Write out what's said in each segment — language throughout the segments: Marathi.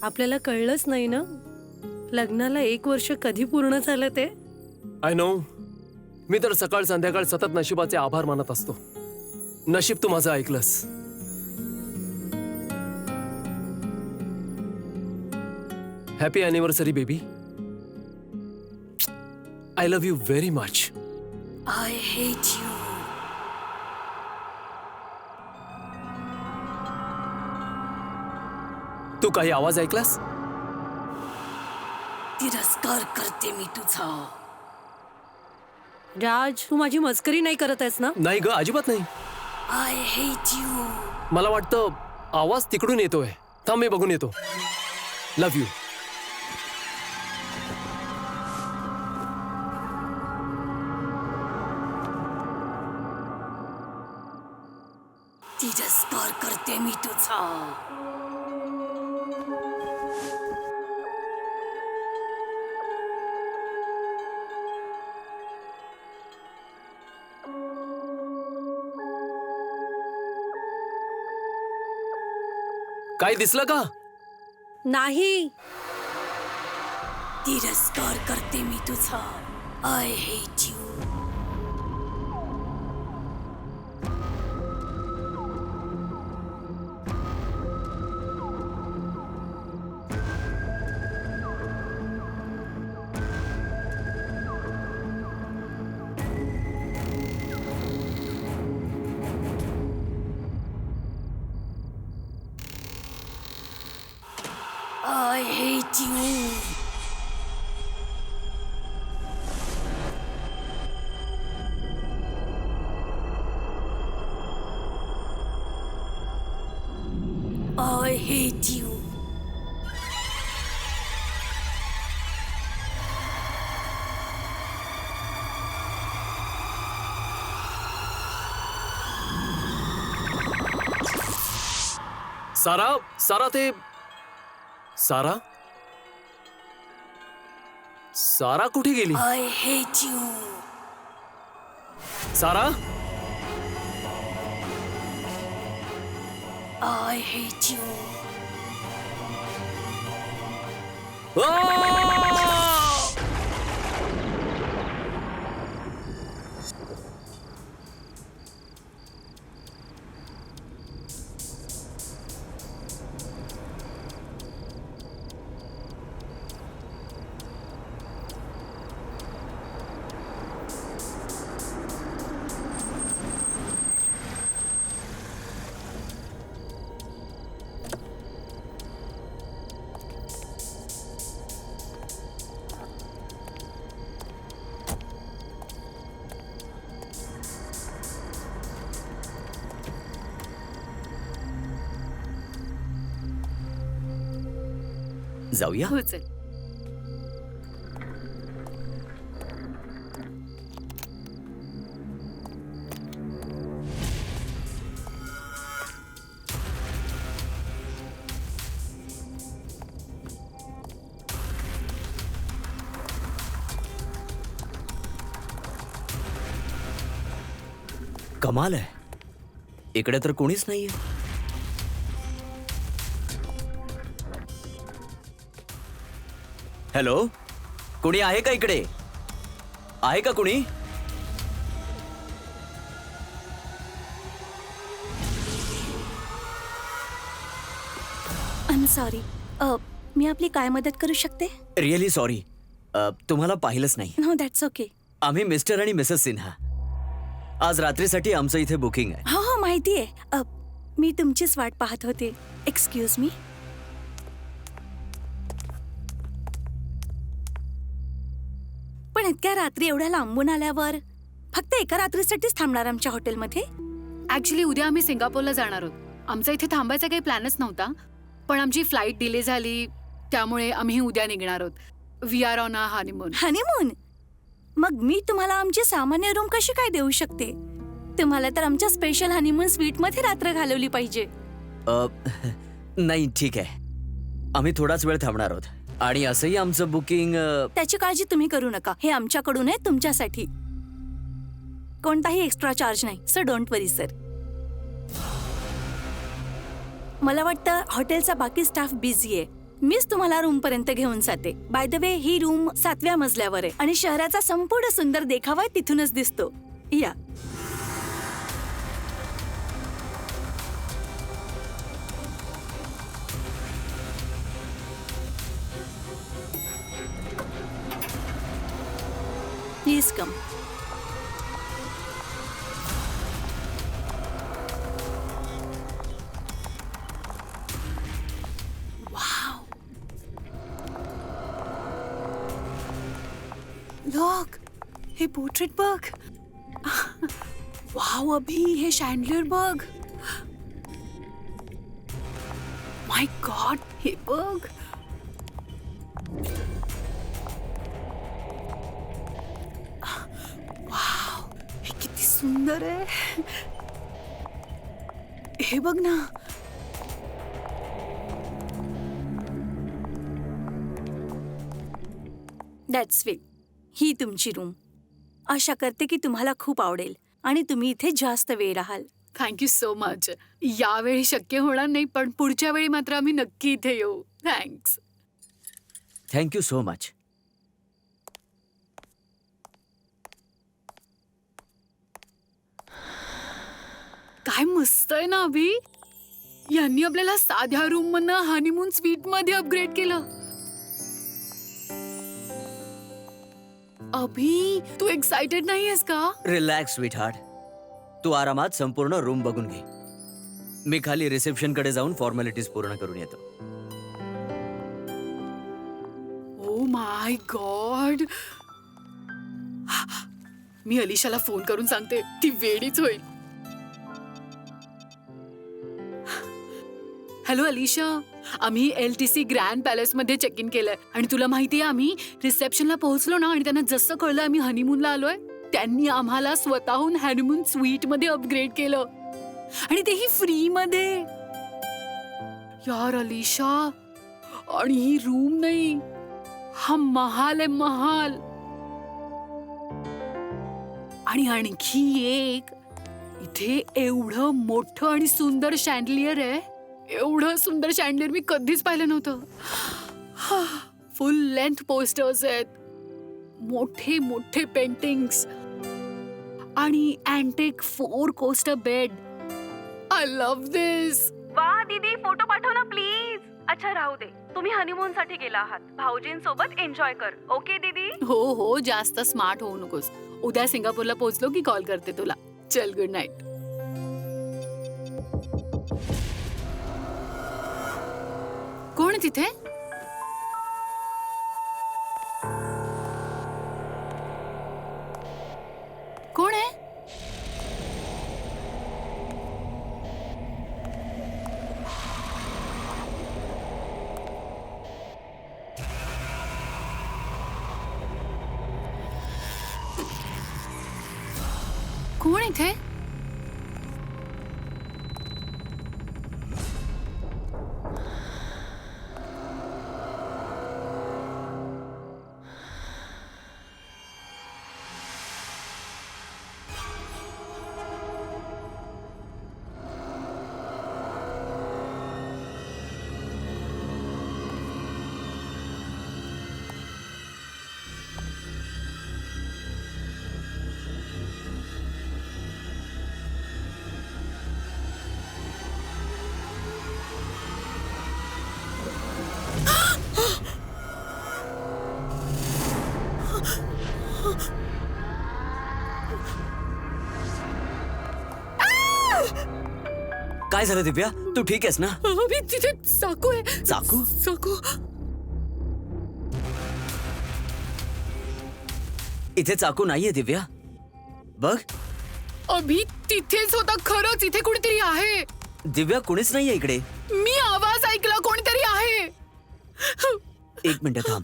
आपल्याला कळलंच नाही ना लग्नाला 1 वर्ष कधी पूर्ण झालं ते. I know. मी तर सकाळ संध्याकाळ सतत नशिबाचे आभार मानत असतो. नशीब तू माझं ऐकलंस. Happy anniversary baby. I love you very much. I hate you. तू काही आवाज ऐकलास? तिरस्कार करते मी तुझा. राज, तू माझी मस्करी नाही करत आहेस ना? नाही ग, अजिबात नाही. I hate you. मला वाटतं आवाज तिकडून येतोय. थांब, मी बघून येतो. Love you. तिरस्कार करते मी तुझा. काय दिसलं का? नाही. तिरस्कार करते मी तुझा. I hate you. I hate you. I hate you. सारा, सारा ते सारा सारा कुठे गेली? I hate you. Sara, I hate you. आ! जाऊया. हो चल. कमाल आहे, इकडे तर कोणीच नाहीये. हॅलो, कोणी आहे का इकडे? आहे का कोणी? I am sorry. मी आपली काय मदत करू शकते? रिअली सॉरी, तुम्हाला पाहिलंच नाही. No that's okay. आम्ही मिस्टर आणि मिसेस सिन्हा. आज रात्रीसाठी आमचं इथे बुकिंग आहे. हो हो माहिती आहे. मी तुमचीच वाट पाहत होते. Excuse me. पण इतक्या रात्री एवढ्या लांबून आल्यावर फक्त एका रात्रीसाठीच थांबणार आमच्या हॉटेलमध्ये? ऍक्च्युली उद्या आम्ही सिंगापूरला जाणार आहोत. आमचा इथे थांबायचा काही प्लॅनच नव्हता, पण आमची फ्लाईट डिले झाली, त्यामुळे आम्ही उद्या निघणार आहोत. We are on a honeymoon. Honeymoon? मग मी तुम्हाला आमची सामान्य रूम कशी काय देऊ शकते? तुम्हाला तर आमच्या स्पेशल हनीमून स्वीट मध्ये रात्र घालवली पाहिजे. नाही, ठीक आहे, आम्ही थोडाच वेळ थांबणार आहोत. आणि असंही आमचं बुकिंग. त्याची काळजी तुम्ही करू नका. हे आमच्याकडून आहे तुमच्यासाठी. कोणताही एक्स्ट्रा चार्ज नाही. So don't worry sir. मला वाटतं हॉटेलचा बाकी स्टाफ बिझी आहे. मीच तुम्हाला रूम पर्यंत घेऊन जाते. बाय द वे, ही रूम 7व्या मजल्यावर आहे आणि शहराचा संपूर्ण सुंदर देखावा तिथूनच दिसतो. या. Please come. लॉक, हे पोर्ट्रेट बघ. वाव अभि, हे शँडलियर बघ. माय गॉड, हे बघ. वाव, हे किती सुंदर आहे. हे बघ ना. That's sweet. ही तुमची रूम. आशा करते की तुम्हाला खूप आवडेल आणि तुम्ही इथे जास्त वेळ राहाल. Thank you so much. यावेळी शक्य होणार नाही, पण पुढच्या वेळी मात्र आम्ही नक्की इथे येऊ. थँक्स. Thank you so much. काय मस्त आहे ना अभि. यांनी आपल्याला साध्या रूम मधनं हनीमून स्वीट मध्ये अपग्रेड केलं. अभि, तू एक्साइटेड नाहीयेस का? Relax sweet heart. तू आरामात संपूर्ण रूम बघून घे. मी खाली रिसेप्शन कडे जाऊन फॉर्मॅलिटीज पूर्ण करून येतो. Oh my God. Me अलिशाला phone करून सांगते, ती वेडीच होईल. हॅलो अलिशा, आम्ही LTC ग्रँड पॅलेस मध्ये चेक इन केलंय आणि तुला माहितीये आम्ही रिसेप्शनला पोहोचलो ना आणि त्यांना जसं कळलं आम्ही हनीमूनला आलोय, त्यांनी आम्हाला स्वतःहून हनीमून स्वीट मध्ये अपग्रेड केलं आणि तेही फ्री मध्ये. यार अलिशा, आणि ही रूम नाही, हा महाल आहे, महाल. आणि आणखी एक, इथे एवढं मोठं आणि सुंदर शँडलियर आहे. एवढं सुंदर शँडलियर मी कधीच पाहिलं नव्हतं. फुल लेंथ पोस्टर्स आहेत, मोठे मोठे पेंटिंग्स आणि antique 4 poster bed. I love this. वा दीदी, फोटो पाठव ना प्लीज. अच्छा राहू दे, तुम्ही हनीमून साठी गेला आहात. भाऊजींसोबत एन्जॉय कर. ओके दीदी. हो हो, जास्त स्मार्ट होऊ नकोस. उद्या सिंगापूरला पोहोचलो की कॉल करते तुला. चल, गुड नाईट. कोण आहे तिथे? कोण आहे? कोण इथे? काय झालं दिव्या? तू ठीक आहेस ना? अभि, तिथे चाकू आहे. चाकू? चाकू. इथे चाकू नाहीये दिव्या. बघ. अभि, तिथेच होता. खरंच इथे कुणीतरी आहे. दिव्या, कोणीच नाहीये इकडे. मी आवाज ऐकला, कोणीतरी आहे. 1 मिनिट थांब.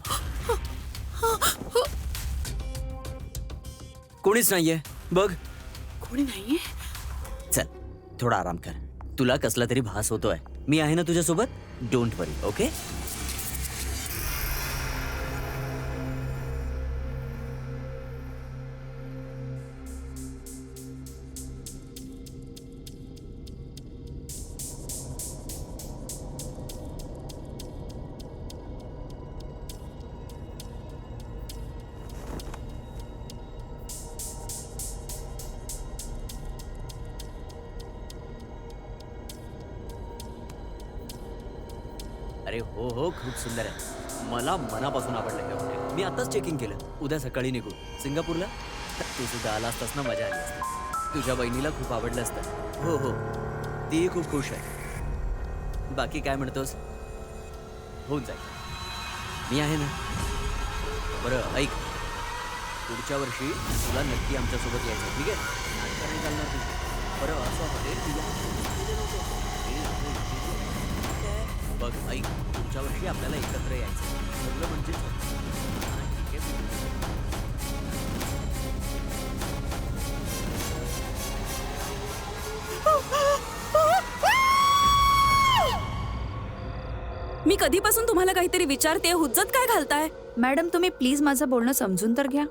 कोणीच नाहीये. बघ. कोणी नाहीये. चल, थोडा आराम कर. तुला कसला तरी भास होतोय. मी आहे ना तुझ्यासोबत. Don't worry. ओके. अरे हो हो, खूप सुंदर आहे. मला मनापासून आवडलं हे हॉटेल. मी आताच चेकिंग केलं. उद्या सकाळी निघू सिंगापूरला. तू सुद्धा आला असतास ना, मजा आली असती. तुझ्या बहिणीला खूप आवडलं असतं. हो हो, तीही खूप खुश आहे. बाकी काय म्हणतोस? होऊन जाईल, मी आहे ना. बरं ऐक, पुढच्या वर्षी तुला नक्की आमच्यासोबत यायचं, ठीक आहे? नाटकं नाही चालणार तुझी. बरं असं हॉटेल बघ, ऐक, पुढच्या वर्षी आपल्याला एकत्र यायचं, सगळं म्हणजे मी कधीपासून तुम्हाला काहीतरी विचारते, हुज्जत काय घालताय? मॅडम तुम्ही प्लीज माझं बोलणं समजून तर घ्या.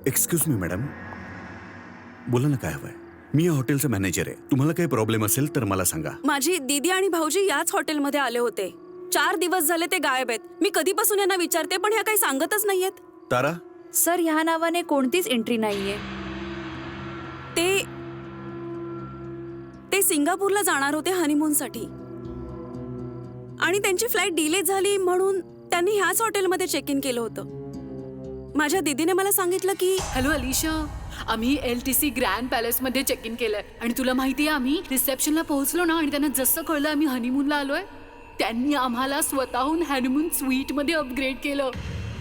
एक्सक्यूज मी मॅडम, बोला ना काय हवंय. मी या हॉटेलचा मॅनेजर आहे. तुम्हाला काही प्रॉब्लेम असेल तर मला सांगा. माझी दीदी आणि भाऊजी याच हॉटेलमध्ये आले होते. 4 दिवस झाले ते गायब आहेत. मी कधीपासून यांना विचारते पण ह्या काही सांगतच नाहीयेत. तारा, सर ह्या नावाने कोणतीच एंट्री नाहीये. ते सिंगापूरला जाणार होते हनीमूनसाठी आणि त्यांची फ्लाईट डिले झाली म्हणून त्यांनी ह्याच हॉटेलमध्ये चेक इन केलं होतं. माझ्या दीदीने मला सांगितलं की हॅलो अलिशा, आम्ही LTC ग्रँड पॅलेस मध्ये चेक इन केलंय आणि तुला माहितीये आम्ही रिसेप्शनला पोहोचलो ना आणि त्यांना जसं कळलं आम्ही हनीमूनला आलोय, त्यांनी आम्हाला स्वतःहून हनीमून स्वीट मध्ये अपग्रेड केलं.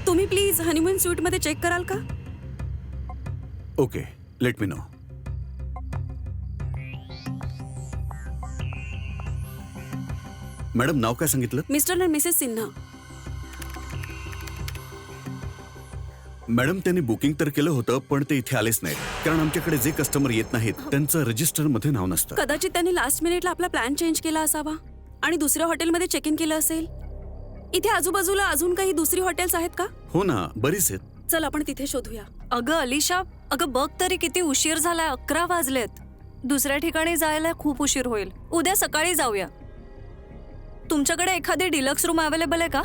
तुम्ही प्लीज हनीमून स्वीट मध्ये चेक कराल का? Okay, let me know. Madam, नाव काय सांगितलं? Mister and missus Sinha. Madam, त्यांनी बुकिंग तर केलं होतं पण ते इथे आलेच नाहीत, कारण आमच्याकडे जे कस्टमर येत नाहीत त्यांचं रजिस्टर मध्ये नाव नसतं. कदाचित त्यांनी लास्ट मिनिटला आपला प्लॅन चेंज केला असावा आणि दुसऱ्या हॉटेलमध्ये चेक इन केलं असेल. इथे आजूबाजूला अजून काही दुसरी हॉटेल्स आहेत का? हो ना, बरीच आहेत. चल आपण तिथे शोधूया. अगं अलिशा, अगं बघ तरी किती उशीर झालाय, 11 वाजलेत. दुसऱ्या ठिकाणी जायला खूप उशीर होईल. उद्या सकाळी जाऊया. तुमच्याकडे एखादी डिलक्स रूम अवेलेबल आहे का?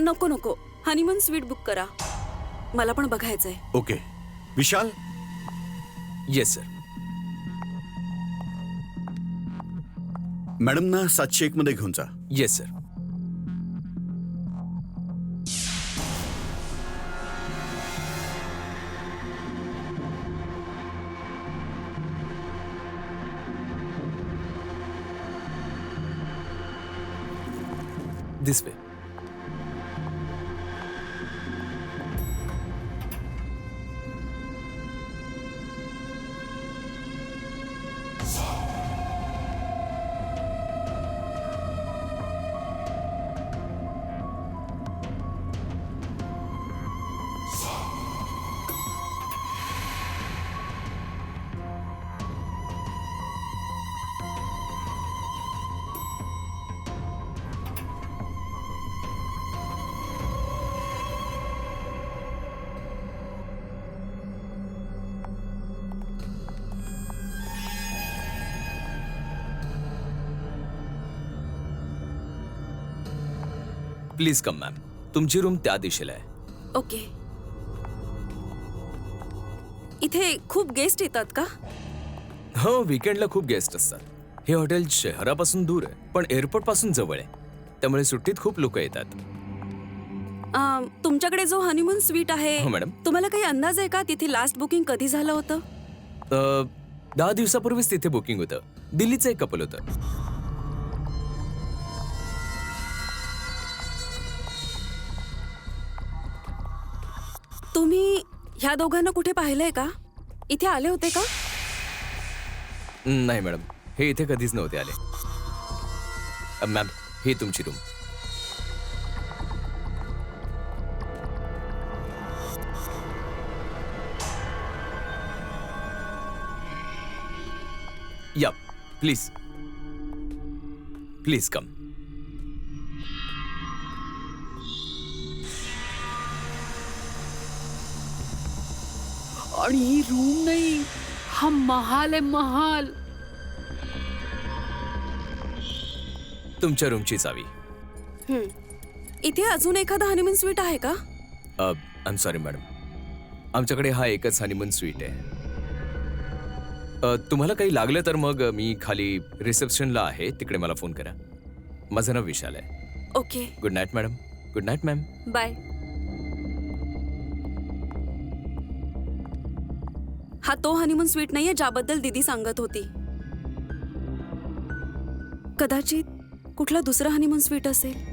नको नको, हनीमून स्वीट बुक करा. मला पण बघायचंय. ओके विशाल. Yes sir. मॅडमना 701 मध्ये घेऊन जा. Yes sir. This way. Please come ma'am. तुमची रूम त्या दिशेला आहे. ओके. इथे खूप गेस्ट येतात का? हो, वीकेंडला खूप गेस्ट असतात. हे हॉटेल शहरापासून दूर आहे पण एअरपोर्ट पासून जवळ आहे, त्यामुळे सुट्टीत खूप लोक येतात. तुमच्याकडे जो हनीमून स्वीट आहे, हो मॅडम. तुम्हाला काही अंदाज आहे का तिथे लास्ट बुकिंग कधी झालं होतं? 10 दिवसापूर्वीच तिथे बुकिंग होतं. दिल्लीचं एक कपल होतं. तुम्ही ह्या दोघांना कुठे पाहिलंय का? इथे आले होते का? नाही मॅडम, हे इथे कधीच नव्हते आले. मॅम, ही तुमची रूम. या प्लीज. Please come. आणि ही रूम नाही, हा महाल आहे, महाल. तुमच्या रूमची चावी. इथे अजून एखादा हनीमून स्वीट आहे का? आय एम सॉरी मॅडम, आमच्याकडे हा एकच हनीमून स्वीट आहे. तुम्हाला काही लागलं तर मग मी खाली रिसेप्शनला आहे, तिकडे मला फोन करा. माझं नाव विशाल आहे. Okay. Good night madam. Good night ma'am. Bye. हा तो हनीमून स्वीट नाहीये ज्याबद्दल दीदी सांगत होती. कदाचित कुठला दुसरा हनीमून स्वीट असेल.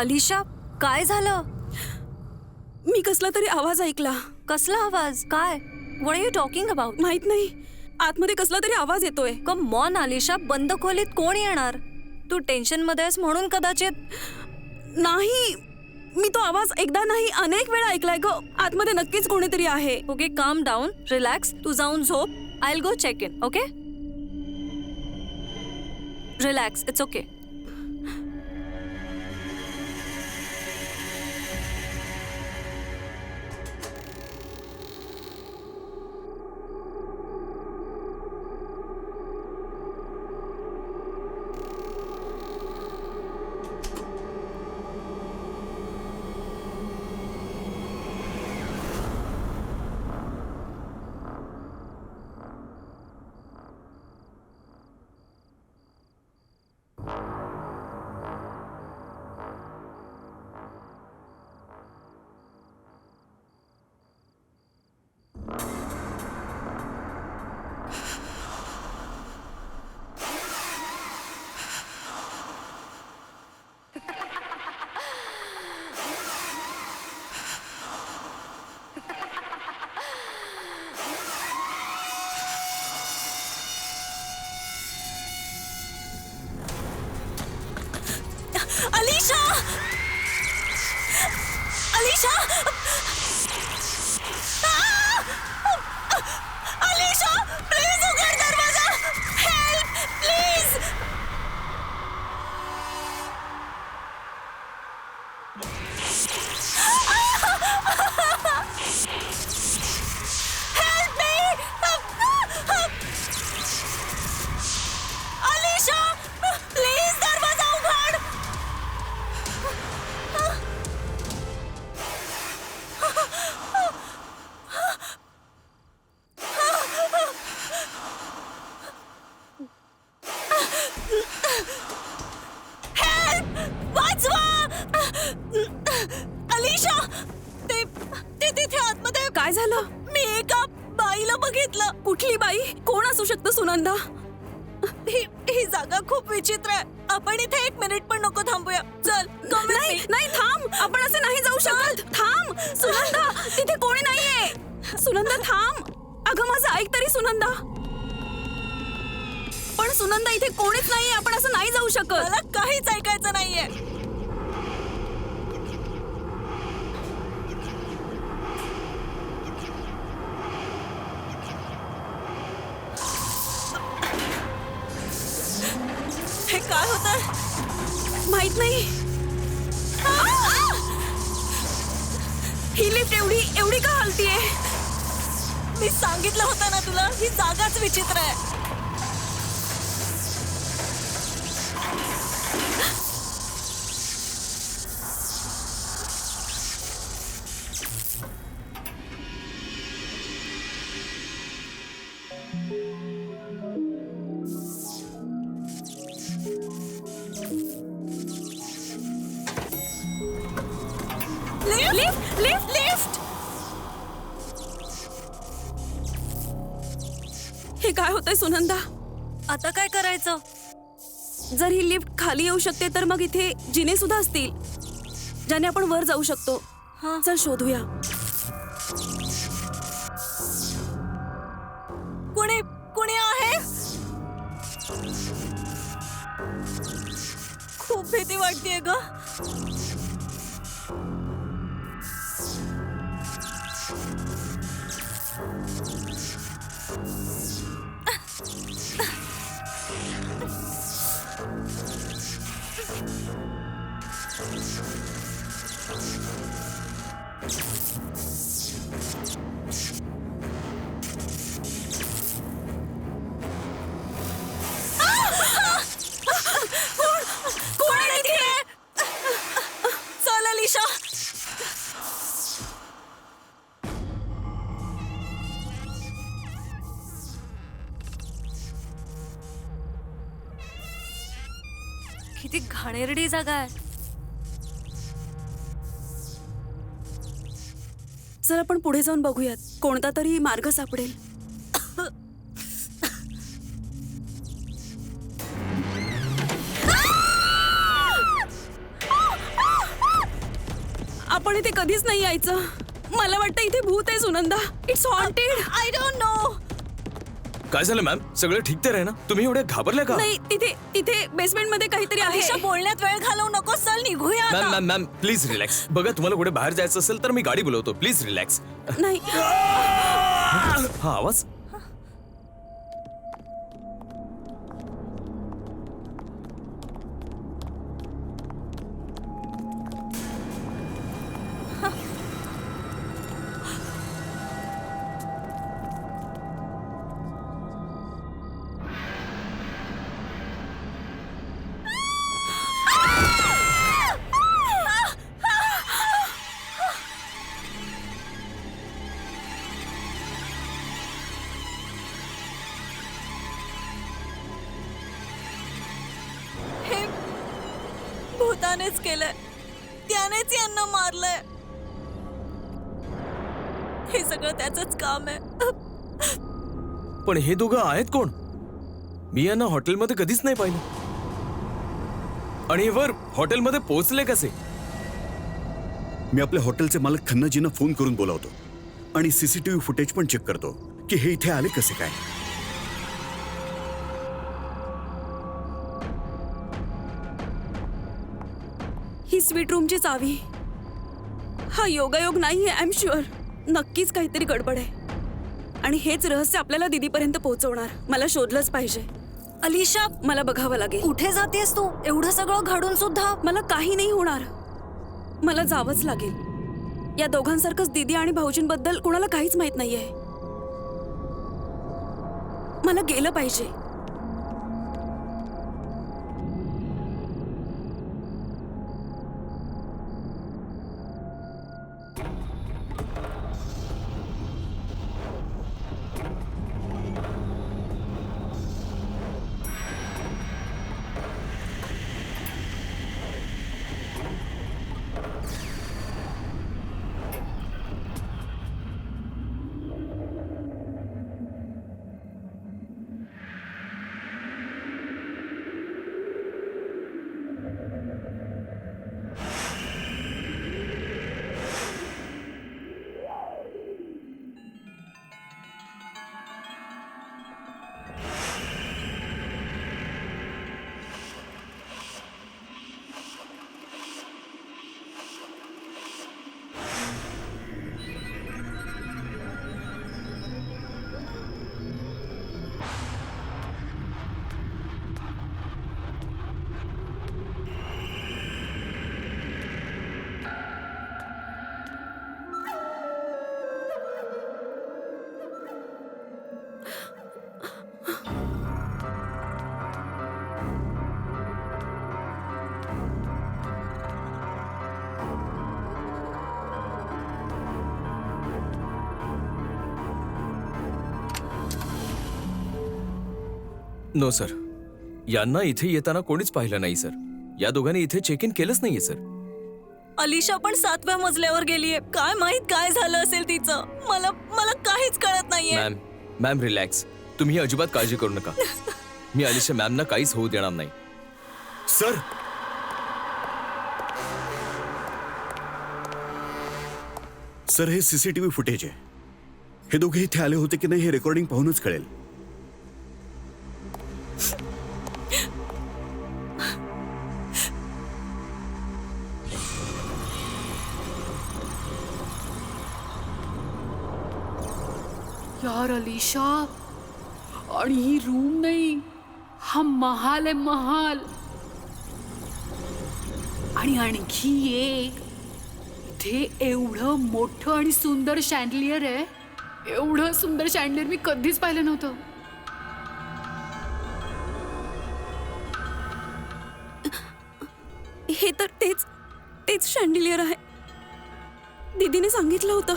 अलिशा, काय झालं? मी कसला तरी आवाज ऐकला. कसला आवाज? काय? What are you talking about? माहित नाही, आतमध्ये कसला तरी आवाज येतोय. कम ऑन अलिशा, बंद खोलीत कोण येणार? तू टेन्शन मध्ये आहेस म्हणून कदाचित. नाही, मी तो आवाज एकदा नाही अनेक वेळा ऐकलाय ग. आतमध्ये नक्कीच कोणीतरी आहे. ओके, काम डाऊन, रिलॅक्स. तू जाऊन झोप. I will go check in. Okay, relax. It's okay. Alisha! Alisha! Alisha! Please उघड दरवाजा! Help! Please! Help me! Alisha! Please दरवाजा उघड! अलिशा, ते तिथे आतमध्ये काय झालं? मी एका बाईला बघितलं. कुठली बाई? कोण असू शकतं सुनंदा? ही जागा खूप विचित्र आहे. आपण इथे 1 मिनिट पण नको थांबूया. चल. नाही नाही, थांब. आपण असे नाही जाऊ शकत. थांब सुनंदा, तिथे कोणी नाहीये. सुनंदा थांब. अगं माझं ऐक तरी सुनंदा. पण सुनंदा इथे कोणीच नाहीये. आपण असं नाही जाऊ शकत. मला काहीच ऐकायचं नाहीये. हे काय होतंय? माहित नाही. ही लिफ्ट एवढी का हलतीये? मी सांगितलं होतं ना तुला, ही जागाच विचित्र आहे. Lift lift lift. हे काय होतंय सुनंदा? आता काय करायचं? जर ही लिफ्ट खाली येऊ शकते तर मग इथे जिने सुद्धा असतील ज्याने आपण वर जाऊ शकतो. हा. चल शोधूया. कुणी कुणी आहे? खूप भीती वाटतेय ग. कोण आहे तिथे? चल अलिशा. किती घाणेरडी जागा आहे. चल आपण पुढे जाऊन बघूयात, कोणता तरी मार्ग सापडेल. आपण इथे कधीच नाही यायचं. मला वाटतं इथे भूत आहे Sunanda. It's haunted. I don't know. काय झालं मॅम? सगळं ठीक तर आहे ना? तुम्ही एवढे घाबरले का? नाही, तिथे तिथे बेसमेंट मध्ये काहीतरी आहे. अलिशा बोलण्यात वेळ घालवू नको. चल निघूया मॅम आता. Ma'am ma'am please relax. बघा तुम्हाला कुठे बाहेर जायचं असेल तर मी गाडी बोलवतो. Please relax. नाही. हा आवाज. हे भूतानेच केलंय. त्यानेच यांना मारलंय. हे सगळं त्याचंच काम आहे. पण हे दोघं आहेत कोण? मी यांना हॉटेलमध्ये कधीच नाही पाहिलं. आणि हे वर हॉटेलमध्ये पोहोचले कसे? मी आपल्या हॉटेलचे मालक खन्नाजींना फोन करून बोलावतो आणि सीसीटीव्ही फुटेज पण चेक करतो की हे इथे आले कसे काय. ही स्वीट रूमची चावी. हा योगायोग नाहीये. I am sure. नक्कीच काहीतरी गडबड आहे आणि हेच रहस्य आपल्याला दीदीपर्यंत पोहोचवणार. मला शोधलंच पाहिजे. अलिशा, मला बघावं लागेल. कुठे जातेस तू? एवढं सगळं घडून सुद्धा. मला काही नाही होणार. मला जावंच लागेल. या दोघांसारखंच दीदी आणि भाऊजींबद्दल कोणाला काहीच माहित नाहीये. मला गेलं पाहिजे. नो सर, यांना इथे येताना कोणीच पाहिलं नाही सर. या दोघांनी इथे चेक इन केलंच नाहीये सर. अलिशा पण 7व्या मजल्यावर गेलीये. काय माहित काय झालं असेल तिचं. मला मला काहीच कळत नाहीये. Ma'am relax. तुम्ही अजिबात काळजी करू नका. मी अलिशा मॅमना काहीच होऊ देणार नाही. सर, सर हे सीसीटीव्ही फुटेज आहे. हे दोघे इथे आले होते की नाही हे रेकॉर्डिंग पाहूनच कळेल. यार अलिशा, आणि ही रूम नाही, हा महाल आहे, महाल. आणि आणखी एक, इथे एवढं मोठं आणि सुंदर शँडलियर आहे. एवढं सुंदर शँडलियर मी कधीच पाहिलं नव्हतं. हे तर तेच शँडलियर आहे. दीदीने सांगितलं होतं.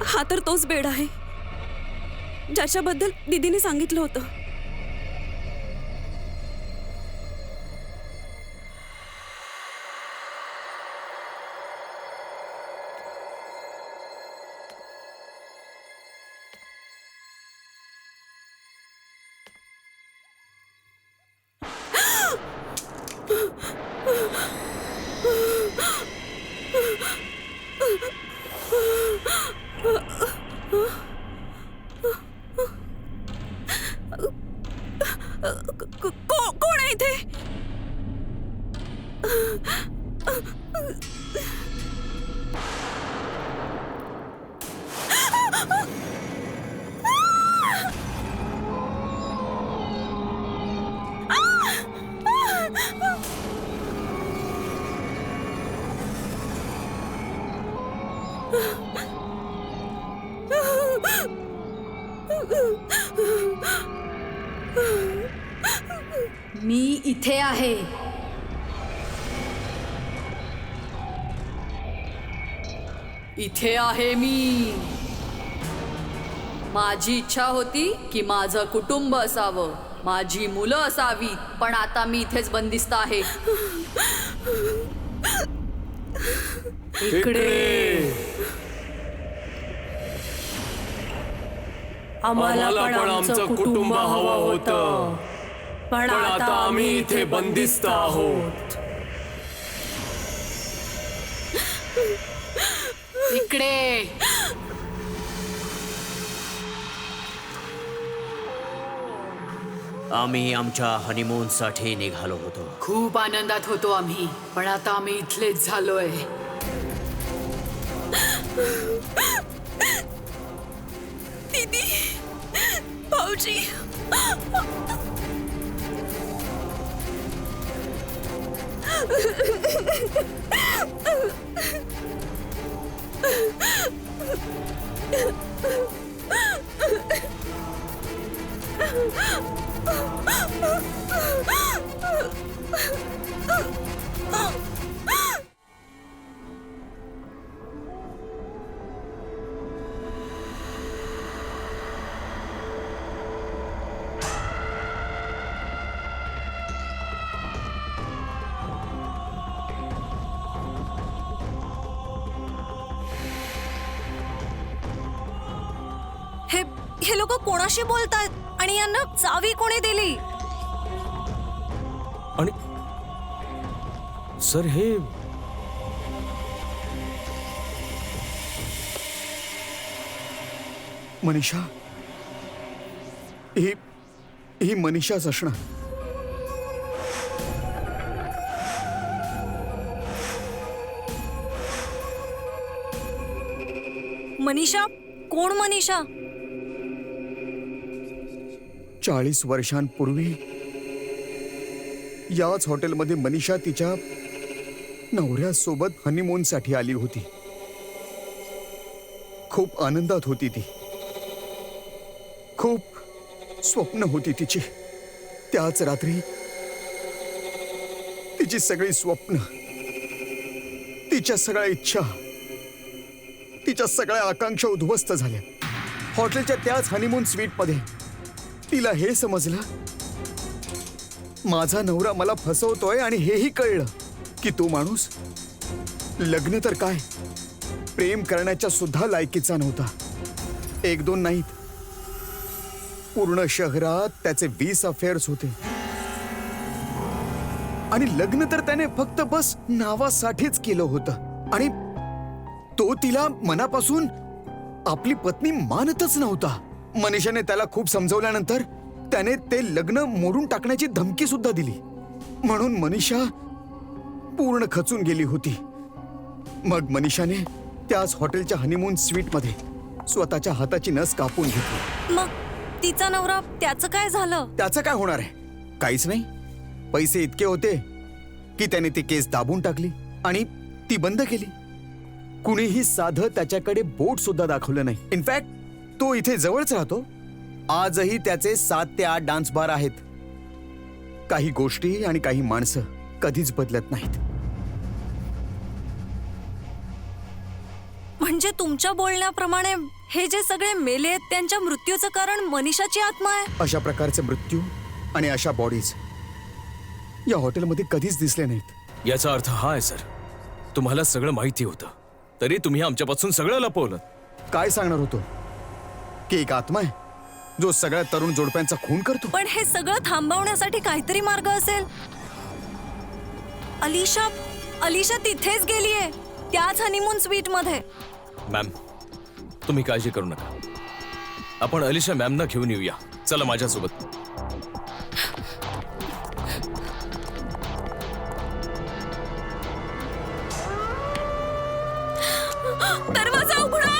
हा तर तोच बेड आहे ज्याच्याबद्दल दीदीने सांगितलं होतं. कोण आहे इथे? मी इथे आहे. इथे आहे मी. माझी इच्छा होती की माझं कुटुंब असावं, माझी मुलं असावीत, पण आता मी इथेच बंदिस्त आहे. इकडे आम्हाला पण आमचं कुटुंब हवं होतं, पण आता आम्ही इथे बंदिस्त आहोत. इकडे आम्ही आमच्या हनीमूनसाठी निघालो होतो. खूप आनंदात होतो आम्ही, पण आता आम्ही इथलेच झालोय. दीदी, भाऊजी, हे लोक कोणाशी बोलतात आणि यांना चावी कोणी दिली? आणि सर हे मनीषा, ही मनीषाच असणार. मनीषा? कोण मनीषा? 40 वर्षांपूर्वी याच हॉटेलमध्ये मनीषा तिच्या नवऱ्यासोबत हनीमूनसाठी आली होती. खूप आनंदात होती ती. खूप स्वप्न होती तिची. त्याच रात्री तिची सगळी स्वप्न तिच्या सगळ्या इच्छा, तिच्या सगळ्या आकांक्षा उद्ध्वस्त झाल्या. हॉटेलच्या त्याच हनीमून स्वीटमध्ये तिला हे समजलं, माझा नवरा मला फसवतोय, आणि हेही कळलं की तो माणूस लग्न तर काय, प्रेम करण्याच्या सुद्धा लायकीचा नव्हता. 1-2 नाहीत, पूर्ण शहरात त्याचे 20 अफेअर्स होते. आणि लग्न तर त्याने फक्त बस नावासाठीच केलं होतं. आणि तो तिला मनापासून आपली पत्नी मानतच नव्हता. मनीषाने त्याला खूप समजवल्यानंतर त्याने ते लग्न मोडून टाकण्याची धमकी सुद्धा दिली. म्हणून मनीषा पूर्ण खचून गेली होती. मग मनीषाने त्याच हॉटेलच्या हनीमून स्वीटमध्ये स्वतःच्या हाताची नस कापून घेतली. मग तिचा नवरा, त्याचं काय झालं? त्याचं काय होणार आहे? काहीच नाही. पैसे इतके होते की त्याने ती केस दाबून टाकली आणि ती बंद केली. कुणीही साधं त्याच्याकडे बोट सुद्धा दाखवलं नाही. इनफॅक्ट तो इथे जवळच राहतो. आजही त्याचे 7 ते 8 डान्स बार आहेत. काही गोष्टी आणि काही माणसं कधीच बदलत नाहीत. म्हणजे तुमच्या बोलण्याप्रमाणे हे जे सगळे मेले आहेत त्यांच्या मृत्यूचं कारण मनीषाची आत्मा आहे? अशा प्रकारचे मृत्यू आणि अशा बॉडीज या हॉटेलमध्ये कधीच दिसले नाहीत. याचा अर्थ हा आहे सर, तुम्हाला सगळं माहिती होतं तरी तुम्ही आमच्यापासून सगळं लपवलं. काय सांगणार होतो की एक आत्मा आहे जो सगळ्या तरुण जोडप्यांचा खून करतो? पण हे सगळं थांबवण्यासाठी काहीतरी मार्ग असेल. अलिशा तिथेच गेलीये, त्याच हनीमून स्वीट मध्ये. मॅम, तुम्ही काळजी करू नका. आपण अलिशा मॅमना घेऊन येऊया. चला माझ्यासोबत. दरवाजा उघडा,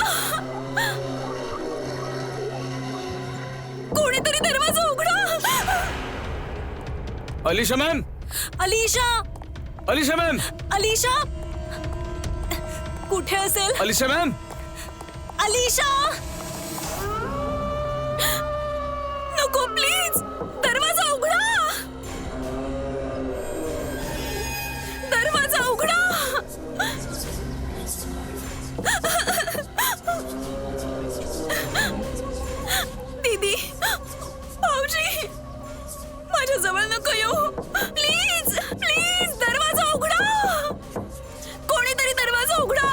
कोणीतरी दरवाजा उघडा. अलिशा मॅम, अलिशा मॅम, अलिशा कुठे असेल? अलिशा मॅम, अलिशा नको, प्लीज दरवाजा उघडा, दरवाजा उघडा. दीदी, भाऊजी, माझ्या जवळ नको येऊ. प्लीज प्लीज दरवाजा उघडा, कोणीतरी दरवाजा उघडा.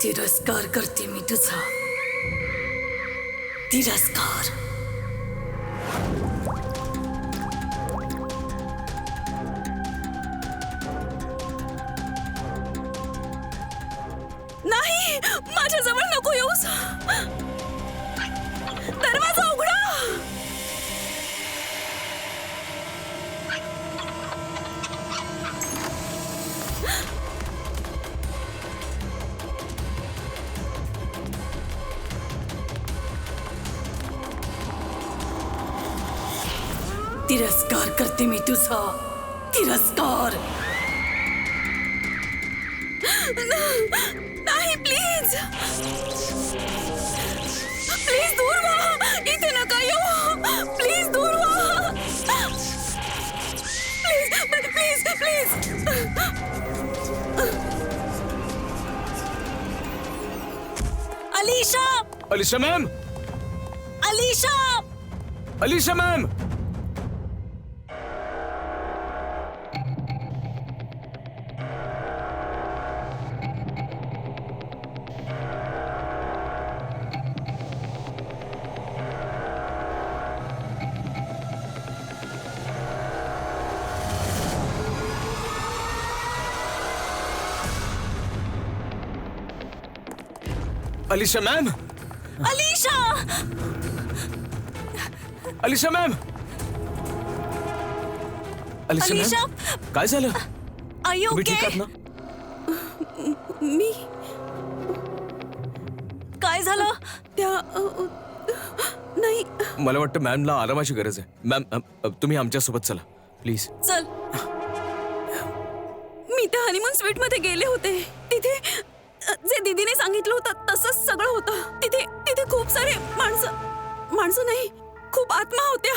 तिरस्कार करते मी तुझा, तिरस्कार. नाही, माझ्या जवळ नको येऊस. दरवाजा उघडा. तिरस्कार करते मी तुझा, तिरस्कार. नाही प्लीज प्लीज दूर व्हा, इथे नका येऊ, प्लीज दूर व्हा, please please please. Alisha, Alisha ma'am, Alisha, Alisha ma'am. Alisha ma'am, Alisha, Alisha ma'am, Alisha Alisha, ma'am, काय झालं? आर यू तुम्ही ओके? ठीक आहात ना? मी काय झालं? त्या नाही मला वाटतं मॅमला आरामाची गरज आहे. मॅम तुम्ही आमच्यासोबत चला प्लीज. चल. मी त्या हनीमून स्वीट मध्ये गेले होते. तिथे जे दीदीने सांगितलं होतं तसंच सगळं होतं. तिथे खूप सारे माणसं नाही, खूप आत्मा होत्या.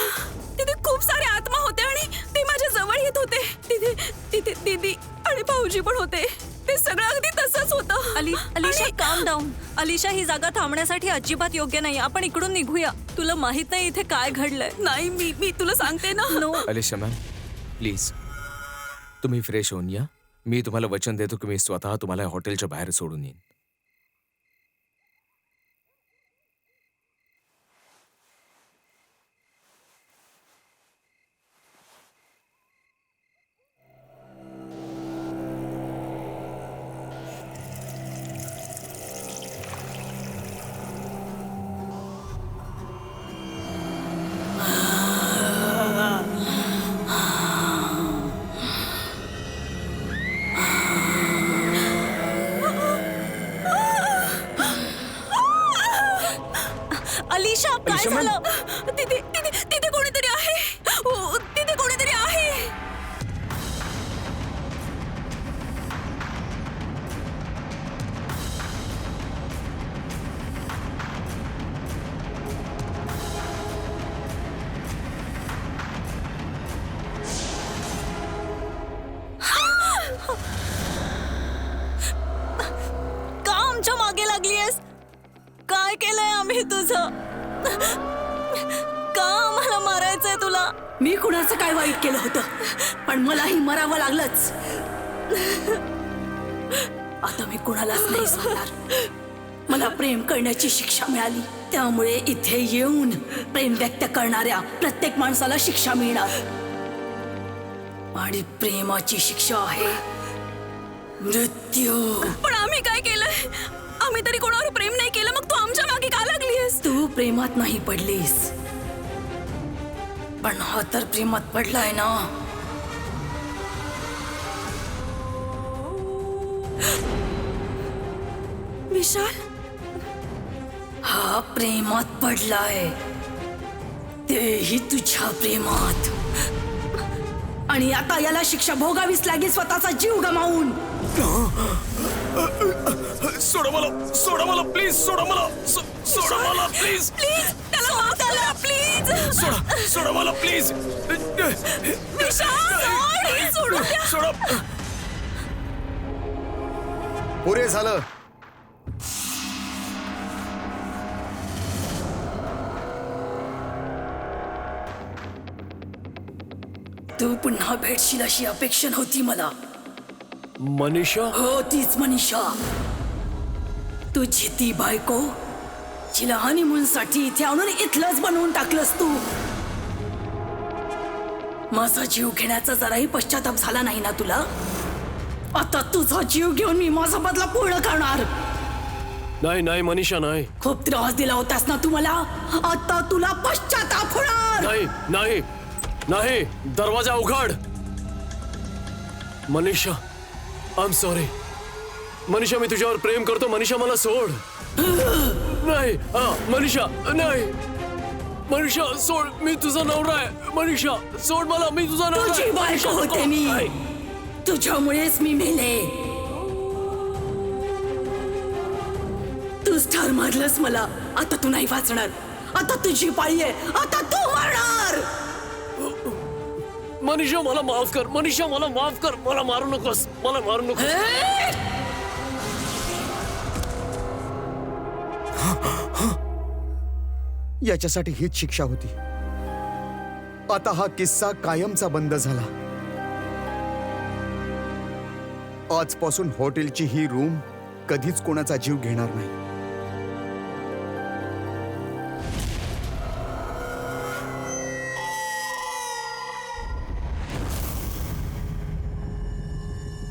तिथे खूप सारे आत्मा होत्या आणि ते माझ्या जवळ येत होते. तिथे दीदी आणि भाऊजी पण होते. ते सगळं अगदी तसंच होतं. अलिशा काम डाऊन. अलिशा, ही जागा थांबण्यासाठी अजिबात योग्य नाही. आपण इकडून निघूया. तुला माहित नाही इथे काय घडलंय. नाही मी तुला सांगते ना. नो. अलिशा मॅम प्लीज तुम्ही फ्रेश होऊन या. मी तुम्हाला वचन देतो की मी स्वतः तुम्हाला हॉटेलच्या बाहेर सोडून येईन. अलिशा, काय अलिशा, मॅम. झालं? तिथे कोणीतरी आहे. हो, तिथे कोणीतरी आहे. का आमच्या मागे लागलीयस? काय केलंय आम्ही तुझं? का आम्हाला मारायचंय तुला? मी कुणाचं काय वाईट केलं होतं, पण मलाही मरावं लागलंच. आता मी कुणालाच नाही सोडणार. मला प्रेम करण्याची शिक्षा मिळाली, त्यामुळे इथे येऊन प्रेम व्यक्त करणाऱ्या प्रत्येक माणसाला शिक्षा मिळणार. आणि प्रेमाची शिक्षा आहे मृत्यू. पण आम्ही काय केलंय? आम्ही तरी कोणावर प्रेम नाही केलं, मग तू आमच्या मागे का लागलीस? तू प्रेमात नाही पडलीस, पण हा तर प्रेमात पडलाय ना. विशाल, हा प्रेमात पडलाय, तेही तुझ्या प्रेमात. आणि आता याला शिक्षा भोगावीच लागेल, स्वतःचा जीव गमावून. सोडा मला प्लीज. सोडा मला प्लीज. प्लीज त्याला माफ करा प्लीज. सोडा मला प्लीज. विशाल, सोडून द्या. सोडा. पुरे झालं. तू पुन्हा भेटशील अशी अपेक्षा नव्हती मला. मनीषा, हो, तीच मनीषा, तुझी ती बायको, जिला हनीमून साठी इथे आणून इथलंच बनवून टाकलंस तू. माझा जीव घेण्याचा जराही पश्चाताप झाला नाही ना तुला? आता तुझा जीव घेऊन मी माझा बदला पूर्ण करणार. नाही मनीषा, नाही. खूप त्रास दिला होतास ना तू मला, आता तुला पश्चाताप होणार. नाही, दरवाजा उघड. Manisha, I am sorry. Manisha, मी तुझ्यावर प्रेम करतो. मनीषा, मला सोड. नाही, मनीषा, नाही. मनीषा सोड, मी तुझा नवरा आहे. मनीषा सोड मला, मी तुझा नवरा तुझी आहे. बायको होते मी. आई. तुझ्यामुळेच मी मेले. तूच ठार मारलंस मला. आता तू नाही वाचणार. आता तुझी पाळी आहे. आता तू मरणार. मनीषा मला माफ कर. मनीषा मला माफ कर. मला मारू नकोस. मला मारू नकोस. याच्यासाठी हीच शिक्षा होती. आता हा किस्सा कायमचा बंद झाला. आजपासून हॉटेलची ही रूम कधीच कोणाचा जीव घेणार नाही.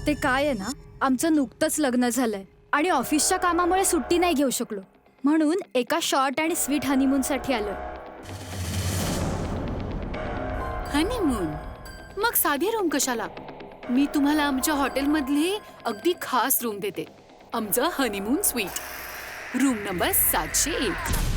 ते काय आहे ना, आमचं नुकतंच लग्न झालंय आणि ऑफिसच्या कामामुळे सुट्टी नाही घेऊ शकलो, म्हणून एका शॉर्ट आणि स्वीट हनीमूनसाठी आलो. हनीमून? मग साधी रूम कशाला? मी तुम्हाला आमच्या हॉटेलमधली अगदी खास रूम देते. आमचं हनीमून स्वीट, रूम नंबर 701.